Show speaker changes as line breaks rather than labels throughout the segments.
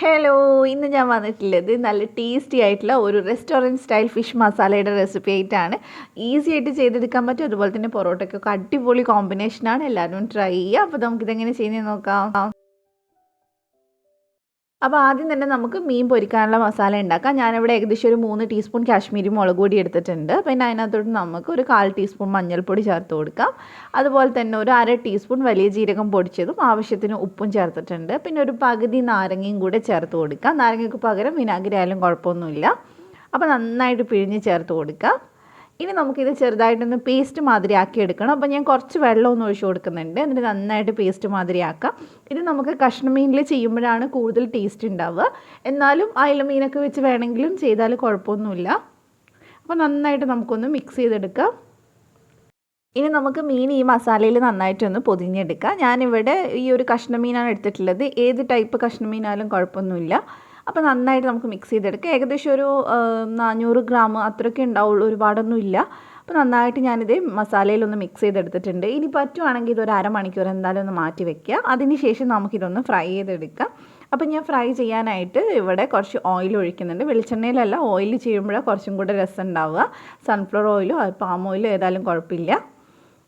Hello, ഇന്ന് ഞാൻ വന്നിട്ടുള്ളത് നല്ല ടേസ്റ്റി ആയിട്ടുള്ള ഒരു റെസ്റ്റോറൻറ്റ് സ്റ്റൈൽ ഫിഷ് മസാലയുടെ റെസിപ്പി ആയിട്ടാണ്. ഈസി ആയിട്ട് ചെയ്തെടുക്കാൻ പറ്റും. അതുപോലെ തന്നെ പൊറോട്ടയ്ക്കൊക്കെ അടിപൊളി കോമ്പിനേഷനാണ്. എല്ലാവരും ട്രൈ ചെയ്യുക. അപ്പോൾ നമുക്കിതെങ്ങനെ ചെയ്യുന്നത് നോക്കാം. അപ്പോൾ ആദ്യം തന്നെ നമുക്ക് മീൻ പൊരിക്കാനുള്ള മസാല ഉണ്ടാക്കാം. ഞാനിവിടെ ഏകദേശം ഒരു 3 ടീസ്പൂൺ കാശ്മീരി മുളക് പൊടി എടുത്തിട്ടുണ്ട്. പിന്നെ അതിനകത്തോട്ട് നമുക്ക് ഒരു 1/4 ടീസ്പൂൺ മഞ്ഞൾപ്പൊടി ചേർത്ത് കൊടുക്കാം. അതുപോലെ തന്നെ ഒരു 1/2 ടീസ്പൂൺ വലിയ ജീരകം പൊടിച്ചതും ആവശ്യത്തിന് ഉപ്പും ചേർത്തിട്ടുണ്ട്. പിന്നെ ഒരു പകുതി നാരങ്ങയും കൂടെ ചേർത്ത് കൊടുക്കാം. നാരങ്ങയ്ക്ക് പകരം വിനാഗിരി ആയാലും കുഴപ്പമൊന്നുമില്ല. അപ്പോൾ നന്നായിട്ട് പിഴിഞ്ഞ് ചേർത്ത് കൊടുക്കാം. ഇനി നമുക്കിത് ചെറുതായിട്ടൊന്ന് പേസ്റ്റ് മാതിരി ആക്കി എടുക്കണം. അപ്പോൾ ഞാൻ കുറച്ച് വെള്ളമൊന്നും ഒഴിച്ച് കൊടുക്കുന്നുണ്ട്. എന്നിട്ട് നന്നായിട്ട് പേസ്റ്റ് മാതിരി ആക്കാം. ഇത് നമുക്ക് കഷ്ണമീനിൽ ചെയ്യുമ്പോഴാണ് കൂടുതൽ ടേസ്റ്റ് ഉണ്ടാവുക. എന്നാലും അയല മീനൊക്കെ വെച്ച് വേണമെങ്കിലും ചെയ്താൽ കുഴപ്പമൊന്നുമില്ല. അപ്പോൾ നന്നായിട്ട് നമുക്കൊന്ന് മിക്സ് ചെയ്തെടുക്കാം. ഇനി നമുക്ക് മീൻ ഈ മസാലയിൽ നന്നായിട്ടൊന്ന് പൊതിഞ്ഞെടുക്കാം. ഞാനിവിടെ ഈ ഒരു കഷ്ണമീനാണ് എടുത്തിട്ടുള്ളത്. ഏത് ടൈപ്പ് കഷ്ണമീനായാലും കുഴപ്പമൊന്നുമില്ല. അപ്പോൾ നന്നായിട്ട് നമുക്ക് മിക്സ് ചെയ്തെടുക്കാം. ഏകദേശം ഒരു 400 ഗ്രാം അത്രയൊക്കെ ഉണ്ടാവുള്ളൂ, ഒരുപാടൊന്നും ഇല്ല. അപ്പോൾ നന്നായിട്ട് ഞാനിത് മസാലയിലൊന്ന് മിക്സ് ചെയ്തെടുത്തിട്ടുണ്ട്. ഇനി പറ്റുവാണെങ്കിൽ ഇതൊരു അരമണിക്കൂർ എന്തായാലും ഒന്ന് മാറ്റി വെക്കുക. അതിന് ശേഷം നമുക്കിതൊന്ന് ഫ്രൈ ചെയ്തെടുക്കാം. അപ്പോൾ ഞാൻ ഫ്രൈ ചെയ്യാനായിട്ട് ഇവിടെ കുറച്ച് ഓയിൽ ഒഴിക്കുന്നുണ്ട്. വെളിച്ചെണ്ണയിലല്ല, ഓയിൽ ചെയ്യുമ്പോഴാണ് കുറച്ചും കൂടെ രസം ഉണ്ടാവുക. സൺഫ്ലവർ ഓയിലോ പാം ഓയിലോ ഏതായാലും കുഴപ്പമില്ല.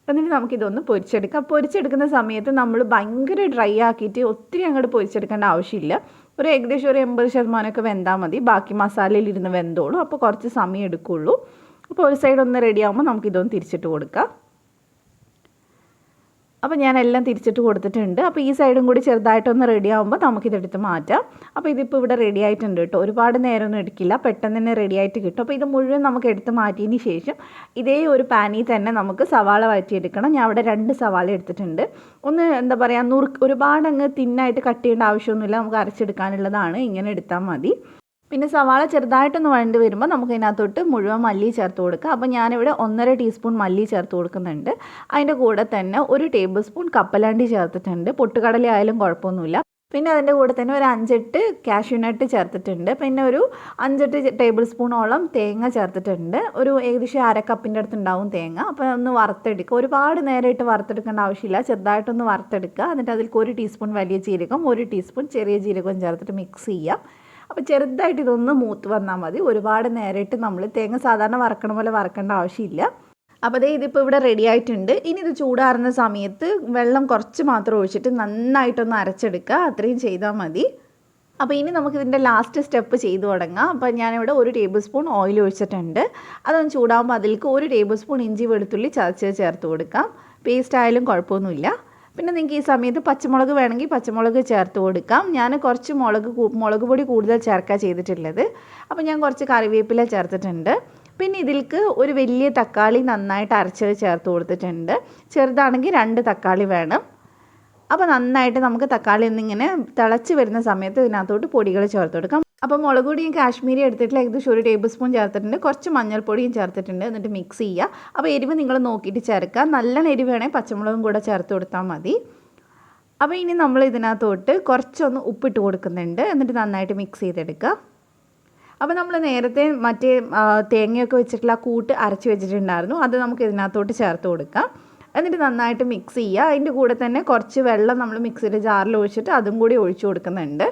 എന്നിട്ട് നമുക്കിതൊന്ന് പൊരിച്ചെടുക്കാം. പൊരിച്ചെടുക്കുന്ന സമയത്ത് നമ്മൾ ഭയങ്കര ഡ്രൈ ആക്കിയിട്ട് ഒത്തിരി അങ്ങോട്ട് പൊരിച്ചെടുക്കേണ്ട ആവശ്യമില്ല. ഒരു ഏകദേശം ഒരു 80% വെന്താൽ മതി. ബാക്കി മസാലയിൽ ഇരുന്ന് വെന്തോളൂ. അപ്പോൾ കുറച്ച് സമയം എടുക്കുകയുള്ളൂ. അപ്പോൾ ഒരു സൈഡ് ഒന്ന് റെഡി ആകുമ്പോൾ നമുക്കിതൊന്ന് തിരിച്ചിട്ട് കൊടുക്കാം. അപ്പോൾ ഞാനെല്ലാം തിരിച്ചിട്ട് കൊടുത്തിട്ടുണ്ട്. അപ്പോൾ ഈ സൈഡും കൂടി ചെറുതായിട്ടൊന്ന് റെഡി ആകുമ്പോൾ നമുക്കിതെടുത്ത് മാറ്റാം. അപ്പോൾ ഇതിപ്പോൾ ഇവിടെ റെഡി ആയിട്ടുണ്ട് കേട്ടോ. ഒരുപാട് നേരമൊന്നും എടുക്കില്ല, പെട്ടെന്ന് തന്നെ റെഡി ആയിട്ട് കിട്ടും. അപ്പോൾ ഇത് മുഴുവൻ നമുക്ക് എടുത്ത് മാറ്റിയതിന് ശേഷം ഇതേ ഒരു പാനിൽ തന്നെ നമുക്ക് സവാള വഴറ്റിയെടുക്കണം. ഞാൻ അവിടെ 2 സവാള എടുത്തിട്ടുണ്ട്. ഒന്ന് എന്താ പറയുക, ഒരുപാട് അങ്ങ് തിന്നായിട്ട് കട്ട് ചെയ്യേണ്ട ആവശ്യമൊന്നുമില്ല. നമുക്ക് അരച്ചെടുക്കാനുള്ളതാണ്. ഇങ്ങനെ എടുത്താൽ മതി. പിന്നെ സവാള ചെറുതായിട്ടൊന്ന് വഴണ്ട് വരുമ്പോൾ നമുക്ക് ഇതിനകത്തോട്ട് മുഴുവൻ മല്ലി ചേർത്ത് കൊടുക്കുക. അപ്പോൾ ഞാനിവിടെ 1.5 ടീസ്പൂൺ മല്ലി ചേർത്ത് കൊടുക്കുന്നുണ്ട്. അതിൻ്റെ കൂടെ തന്നെ 1 ടേബിൾ സ്പൂൺ കപ്പലണ്ടി ചേർത്തിട്ടുണ്ട്. പൊട്ടുകടല ആയാലും കുഴപ്പമൊന്നുമില്ല. പിന്നെ അതിൻ്റെ കൂടെ തന്നെ ഒരു 5-8 കാഷ്യൂനട്ട് ചേർത്തിട്ടുണ്ട്. പിന്നെ ഒരു 5-8 ടേബിൾ സ്പൂണോളം തേങ്ങ ചേർത്തിട്ടുണ്ട്. ഒരു ഏകദേശം 1/2 കപ്പിൻ്റെ അടുത്ത് ഉണ്ടാവും തേങ്ങ. അപ്പോൾ ഒന്ന് വറുത്തെടുക്കുക. ഒരുപാട് നേരമായിട്ട് വറുത്തെടുക്കേണ്ട ആവശ്യമില്ല. ചെറുതായിട്ടൊന്ന് വറുത്തെടുക്കുക. എന്നിട്ട് അതിലേക്ക് 1 ടീസ്പൂൺ വലിയ ജീരകം, 1 ടീസ്പൂൺ ചെറിയ ജീരകം ചേർത്തിട്ട് മിക്സ് ചെയ്യാം. അപ്പോൾ ചെറുതായിട്ട് ഇതൊന്ന് മൂത്ത് വന്നാൽ മതി. ഒരുപാട് നേരമായിട്ട് നമ്മൾ തേങ്ങ സാധാരണ വറക്കണ പോലെ വറക്കേണ്ട ആവശ്യമില്ല. അപ്പോൾ ഇതിപ്പോൾ ഇവിടെ റെഡി ആയിട്ടുണ്ട്. ഇനി ഇത് ചൂടാറുന്ന സമയത്ത് വെള്ളം കുറച്ച് മാത്രം ഒഴിച്ചിട്ട് നന്നായിട്ടൊന്ന് അരച്ചെടുക്കുക. അത്രയും ചെയ്താൽ മതി. അപ്പോൾ ഇനി നമുക്കിതിൻ്റെ ലാസ്റ്റ് സ്റ്റെപ്പ് ചെയ്ത് തുടങ്ങാം. അപ്പോൾ ഞാനിവിടെ 1 ടേബിൾ സ്പൂൺ ഓയിൽ ഒഴിച്ചിട്ടുണ്ട്. അതൊന്ന് ചൂടാകുമ്പോൾ അതിലേക്ക് 1 ടേബിൾ സ്പൂൺ ഇഞ്ചി വെളുത്തുള്ളി ചതച്ച് ചേർത്ത് കൊടുക്കാം. പേസ്റ്റ് ആയാലും കുഴപ്പമൊന്നുമില്ല. പിന്നെ നിങ്ങൾക്ക് ഈ സമയത്ത് പച്ചമുളക് വേണമെങ്കിൽ പച്ചമുളക് ചേർത്ത് കൊടുക്കാം. ഞാൻ കുറച്ച് മുളക് പൊടി കൂടുതൽ ചേർക്കുക ചെയ്തിട്ടുള്ളത്. അപ്പോൾ ഞാൻ കുറച്ച് കറിവേപ്പില ചേർത്തിട്ടുണ്ട്. പിന്നെ ഇതിലേക്ക് ഒരു വലിയ തക്കാളി നന്നായിട്ട് അരച്ചത് ചേർത്ത് കൊടുത്തിട്ടുണ്ട്. ചെറുതാണെങ്കിൽ 2 തക്കാളി വേണം. അപ്പോൾ നന്നായിട്ട് നമുക്ക് തക്കാളി ഒന്നിങ്ങനെ തിളച്ച് വരുന്ന സമയത്ത് ഇതിനകത്തോട്ട് പൊടികൾ ചേർത്ത് കൊടുക്കാം. അപ്പോൾ മുളക് പൊടിയും കാശ്മീരി എടുത്തിട്ട് ഏകദേശം 1 ടേബിൾ സ്പൂൺ ചേർത്തിട്ടുണ്ട്. കുറച്ച് മഞ്ഞൾപ്പൊടിയും ചേർത്തിട്ടുണ്ട്. എന്നിട്ട് മിക്സ് ചെയ്യുക. അപ്പോൾ എരിവ് നിങ്ങൾ നോക്കിയിട്ട് ചേർക്കുക. നല്ല എരിവ് വേണമെങ്കിൽ പച്ചമുളകും കൂടെ ചേർത്ത് കൊടുത്താൽ മതി. അപ്പോൾ ഇനി നമ്മൾ ഇതിനകത്തോട്ട് കുറച്ചൊന്ന് ഉപ്പിട്ട് കൊടുക്കുന്നുണ്ട്. എന്നിട്ട് നന്നായിട്ട് മിക്സ് ചെയ്തെടുക്കുക. അപ്പോൾ നമ്മൾ നേരത്തെ മറ്റേ തേങ്ങയൊക്കെ വെച്ചിട്ടുള്ള കൂട്ട് അരച്ച് വെച്ചിട്ടുണ്ടായിരുന്നു. അത് നമുക്ക് ഇതിനകത്തോട്ട് ചേർത്ത് കൊടുക്കാം. എന്നിട്ട് നന്നായിട്ട് മിക്സ് ചെയ്യുക. അതിൻ്റെ കൂടെ തന്നെ കുറച്ച് വെള്ളം നമ്മൾ മിക്സിയുടെ ജാറിൽ ഒഴിച്ചിട്ട് അതും കൂടി ഒഴിച്ചു കൊടുക്കുന്നുണ്ട്.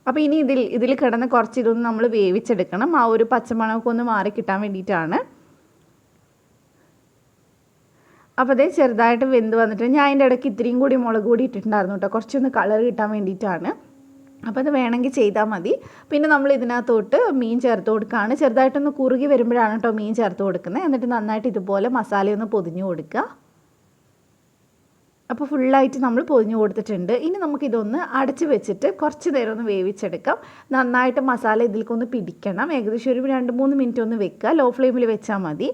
അപ്പോൾ ഇനി ഇതിൽ കിടന്ന് കുറച്ച് ഇതൊന്ന് നമ്മൾ വേവിച്ചെടുക്കണം. ആ ഒരു പച്ചമണമൊക്കെ ഒന്ന് മാറി കിട്ടാൻ വേണ്ടിയിട്ടാണ്. അപ്പോൾ അതേ ചെറുതായിട്ട് വെന്ത് വന്നിട്ട് ഞാൻ അതിൻ്റെ ഇടയ്ക്ക് ഇത്രയും കൂടി മുളക് പൊടി ഇട്ടിട്ടുണ്ടായിരുന്നു കേട്ടോ. കുറച്ചൊന്ന് കളർ കിട്ടാൻ വേണ്ടിയിട്ടാണ്. അപ്പോൾ അത് വേണമെങ്കിൽ ചെയ്താൽ മതി. പിന്നെ നമ്മൾ ഇതിനകത്തോട്ട് മീൻ ചേർത്ത് കൊടുക്കുകയാണ്. ചെറുതായിട്ടൊന്ന് കുറുകി വരുമ്പോഴാണ് കേട്ടോ മീൻ ചേർത്ത് കൊടുക്കുന്നത്. എന്നിട്ട് നന്നായിട്ട് ഇതുപോലെ മസാലയൊന്ന് പൊതിഞ്ഞ് കൊടുക്കുക. അപ്പോൾ ഫുള്ളായിട്ട് നമ്മൾ പൊതിഞ്ഞ് കൊടുത്തിട്ടുണ്ട്. ഇനി നമുക്കിതൊന്ന് അടച്ച് വെച്ചിട്ട് കുറച്ച് നേരം ഒന്ന് വേവിച്ചെടുക്കാം. നന്നായിട്ട് മസാല ഇതിലേക്കൊന്ന് പിടിക്കണം. ഏകദേശം ഒരു 2-3 മിനിറ്റ് ഒന്ന് വെക്കുക. ലോ ഫ്ലെയിമിൽ വെച്ചാൽ മതി.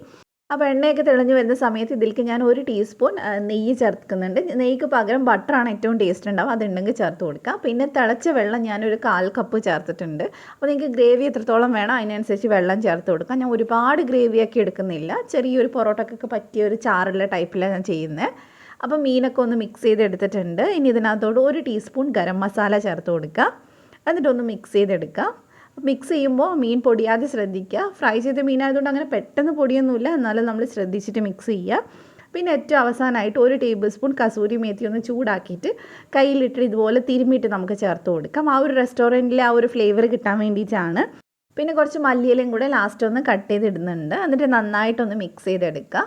അപ്പോൾ എണ്ണയൊക്കെ തെളിഞ്ഞ് വരുന്ന സമയത്ത് ഇതിലേക്ക് ഞാൻ 1 ടീസ്പൂൺ നെയ്യ് ചേർക്കുന്നുണ്ട്. നെയ്ക്ക് പകരം ബട്ടറാണ് ഏറ്റവും ടേസ്റ്റ് ഉണ്ടാവും. അതുണ്ടെങ്കിൽ ചേർത്ത് കൊടുക്കാം. പിന്നെ തിളച്ച വെള്ളം ഞാനൊരു 1/4 കപ്പ് ചേർത്തിട്ടുണ്ട്. അപ്പോൾ നിങ്ങൾക്ക് ഗ്രേവി എത്രത്തോളം വേണം അതിനനുസരിച്ച് വെള്ളം ചേർത്ത് കൊടുക്കാം. ഞാൻ ഒരുപാട് ഗ്രേവിയാക്കി എടുക്കുന്നില്ല. ചെറിയൊരു പൊറോട്ടക്കൊക്കെ പറ്റിയ ഒരു ചാറുള്ള ടൈപ്പിലാണ് ഞാൻ ചെയ്യുന്നത്. അപ്പോൾ മീനൊക്കെ ഒന്ന് മിക്സ് ചെയ്തെടുത്തിട്ടുണ്ട്. ഇനി ഇതിനകത്തോട് 1 ടീസ്പൂൺ ഗരം മസാല ചേർത്ത് കൊടുക്കുക. എന്നിട്ടൊന്ന് മിക്സ് ചെയ്തെടുക്കുക. മിക്സ് ചെയ്യുമ്പോൾ മീൻ പൊടിയാതെ ശ്രദ്ധിക്കുക. ഫ്രൈ ചെയ്ത മീനായതുകൊണ്ട് അങ്ങനെ പെട്ടെന്ന് പൊടിയൊന്നുമില്ല. എന്നാലും നമ്മൾ ശ്രദ്ധിച്ചിട്ട് മിക്സ് ചെയ്യുക. പിന്നെ ഏറ്റവും അവസാനമായിട്ട് 1 ടേബിൾ സ്പൂൺ കസൂരി മേത്തി ഒന്ന് ചൂടാക്കിയിട്ട് കയ്യിലിട്ട് ഇതുപോലെ തിരുമ്മിയിട്ട് നമുക്ക് ചേർത്ത് കൊടുക്കാം. ആ ഒരു റെസ്റ്റോറൻറ്റിലെ ആ ഒരു ഫ്ലേവർ കിട്ടാൻ വേണ്ടിയിട്ടാണ്. പിന്നെ കുറച്ച് മല്ലിയിലയും കൂടെ ലാസ്റ്റ് ഒന്ന് കട്ട് ചെയ്തിടുന്നുണ്ട്. എന്നിട്ട് നന്നായിട്ടൊന്ന് മിക്സ് ചെയ്തെടുക്കുക.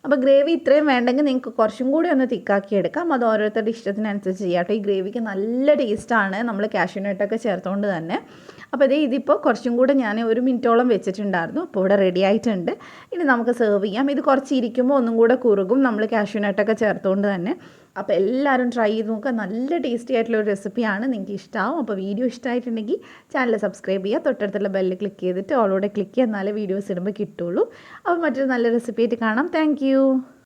അപ്പോൾ ഗ്രേവി ഇത്രയും വേണ്ടെങ്കിൽ നിങ്ങൾക്ക് കുറച്ചും കൂടി ഒന്ന് തിക്കാക്കി എടുക്കാം. അത് ഓരോരുത്തരുടെ ഇഷ്ടത്തിനനുസരിച്ച് ചെയ്യാം കേട്ടോ. ഈ ഗ്രേവിക്ക് നല്ല ടേസ്റ്റാണ് നമ്മൾ കാഷ്യൂ നട്ടൊക്കെ ചേർത്തുകൊണ്ട് തന്നെ. അപ്പോൾ ഇതിപ്പോൾ കുറച്ചും കൂടെ ഞാൻ 1 മിനിറ്റോളം വെച്ചിട്ടുണ്ടായിരുന്നു. അപ്പോൾ ഇവിടെ റെഡി ആയിട്ടുണ്ട്. ഇനി നമുക്ക് സെർവ് ചെയ്യാം. ഇത് കുറച്ച് ഇരിക്കുമ്പോൾ ഒന്നും കൂടെ കുറുകും നമ്മൾ കാഷ്യൂ നട്ടൊക്കെ ചേർത്തുകൊണ്ട് തന്നെ. അപ്പോൾ എല്ലാവരും ട്രൈ ചെയ്ത് നോക്കുക. നല്ല ടേസ്റ്റി ആയിട്ടുള്ളൊരു റെസിപ്പിയാണ്. നിങ്ങൾക്ക് ഇഷ്ടമാവും. അപ്പോൾ വീഡിയോ ഇഷ്ടമായിട്ടുണ്ടെങ്കിൽ ചാനൽ സബ്സ്ക്രൈബ് ചെയ്യുക. തൊട്ടടുത്തുള്ള ബെല്ല് ക്ലിക്ക് ചെയ്തിട്ട് ഓളോടെ ക്ലിക്ക് ചെയ്യുക. എന്നാലേ വീഡിയോസ് ഇടുമ്പോൾ കിട്ടുള്ളൂ. അപ്പോൾ മറ്റൊരു നല്ല റെസിപ്പി ആയിട്ട് കാണാം. താങ്ക്